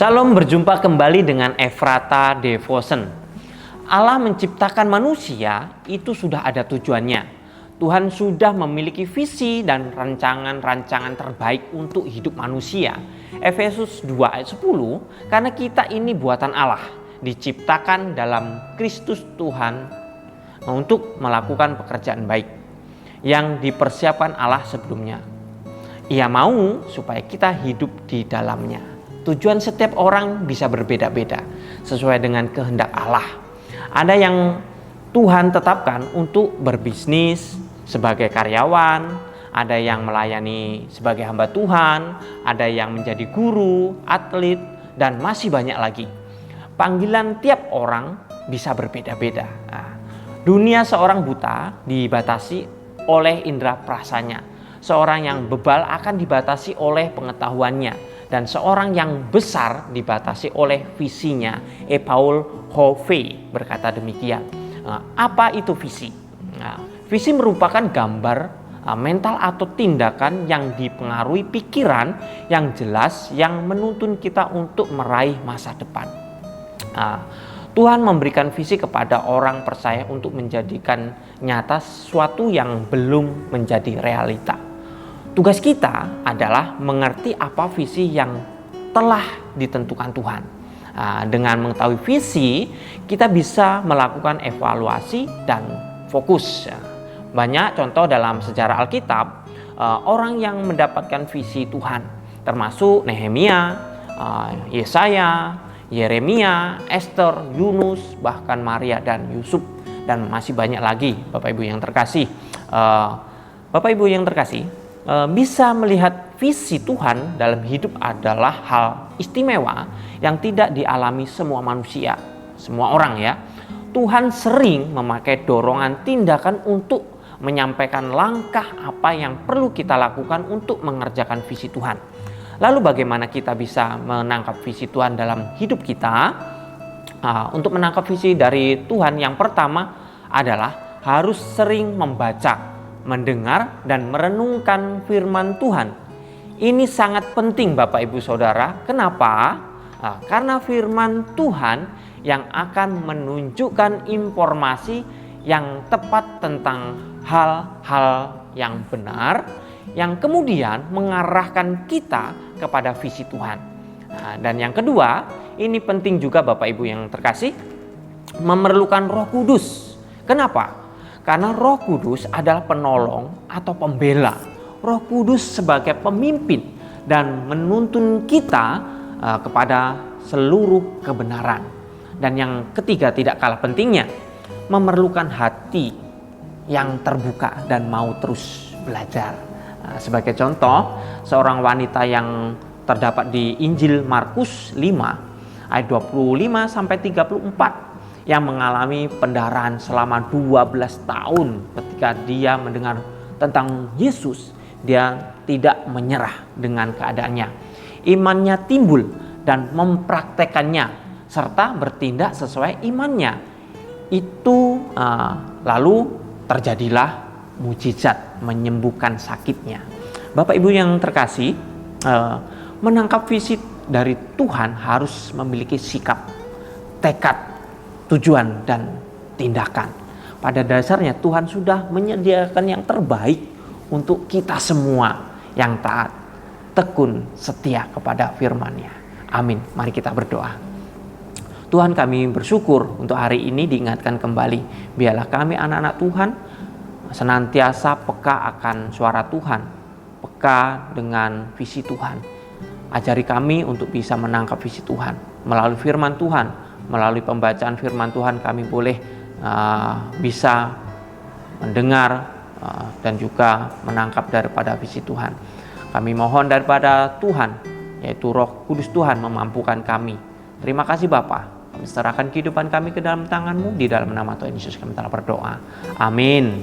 Shalom, berjumpa kembali dengan Ephrata Devotion. Allah menciptakan manusia itu sudah ada tujuannya. Tuhan sudah memiliki visi dan rancangan-rancangan terbaik untuk hidup manusia. Efesus 2 ayat 10, karena kita ini buatan Allah, diciptakan dalam Kristus Tuhan untuk melakukan pekerjaan baik yang dipersiapkan Allah sebelumnya. Ia mau supaya kita hidup di dalamnya. Tujuan setiap orang bisa berbeda-beda sesuai dengan kehendak Allah. Ada yang Tuhan tetapkan untuk berbisnis sebagai karyawan, ada yang melayani sebagai hamba Tuhan, ada yang menjadi guru, atlet, dan masih banyak lagi. Panggilan tiap orang bisa berbeda-beda. Dunia seorang buta dibatasi oleh indera perasanya. Seorang yang bebal akan dibatasi oleh pengetahuannya. Dan seorang yang besar dibatasi oleh visinya. Paul Hovey berkata demikian. Apa itu visi? Visi merupakan gambar mental atau tindakan yang dipengaruhi pikiran yang jelas yang menuntun kita untuk meraih masa depan. Tuhan memberikan visi kepada orang percaya untuk menjadikan nyata sesuatu yang belum menjadi realita. Tugas kita adalah mengerti apa visi yang telah ditentukan Tuhan. Dengan mengetahui visi, kita bisa melakukan evaluasi dan fokus. Banyak contoh dalam sejarah Alkitab, orang yang mendapatkan visi Tuhan, termasuk Nehemia, Yesaya, Yeremia, Esther, Yunus, bahkan Maria dan Yusuf, dan masih banyak lagi. Bapak Ibu yang terkasih, bisa melihat visi Tuhan dalam hidup adalah hal istimewa yang tidak dialami semua manusia, semua orang ya. Tuhan sering memakai dorongan tindakan untuk menyampaikan langkah apa yang perlu kita lakukan untuk mengerjakan visi Tuhan. Lalu bagaimana kita bisa menangkap visi Tuhan dalam hidup kita? Untuk menangkap visi dari Tuhan, yang pertama adalah harus sering membaca, mendengar dan merenungkan firman Tuhan. Ini sangat penting Bapak Ibu Saudara. Kenapa? Karena firman Tuhan yang akan menunjukkan informasi yang tepat tentang hal-hal yang benar, yang kemudian mengarahkan kita kepada visi Tuhan. Dan yang kedua, ini penting juga Bapak Ibu yang terkasih, memerlukan Roh Kudus. Kenapa? Karena Roh Kudus adalah penolong atau pembela. Roh Kudus sebagai pemimpin dan menuntun kita kepada seluruh kebenaran. Dan yang ketiga, tidak kalah pentingnya, memerlukan hati yang terbuka dan mau terus belajar. Sebagai contoh, seorang wanita yang terdapat di Injil Markus 5 ayat 25 sampai 34 yang mengalami pendarahan selama 12 tahun. Ketika dia mendengar tentang Yesus, dia tidak menyerah dengan keadaannya. Imannya timbul dan mempraktekannya serta bertindak sesuai imannya. Itu lalu terjadilah mujizat menyembuhkan sakitnya. Bapak Ibu yang terkasih, menangkap visi dari Tuhan harus memiliki sikap, tekad, tujuan dan tindakan. Pada dasarnya Tuhan sudah menyediakan yang terbaik untuk kita semua yang taat, tekun, setia kepada firman-Nya. Amin. Mari kita berdoa. Tuhan, kami bersyukur untuk hari ini diingatkan kembali. Biarlah kami anak-anak Tuhan senantiasa peka akan suara Tuhan, peka dengan visi Tuhan. Ajari kami untuk bisa menangkap visi Tuhan melalui firman Tuhan. Melalui pembacaan firman Tuhan kami boleh bisa mendengar dan juga menangkap daripada visi Tuhan. Kami mohon daripada Tuhan, yaitu Roh Kudus Tuhan, memampukan kami. Terima kasih Bapa. Kami serahkan kehidupan kami ke dalam tangan-Mu. Di dalam nama Tuhan Yesus kami telah berdoa. Amin.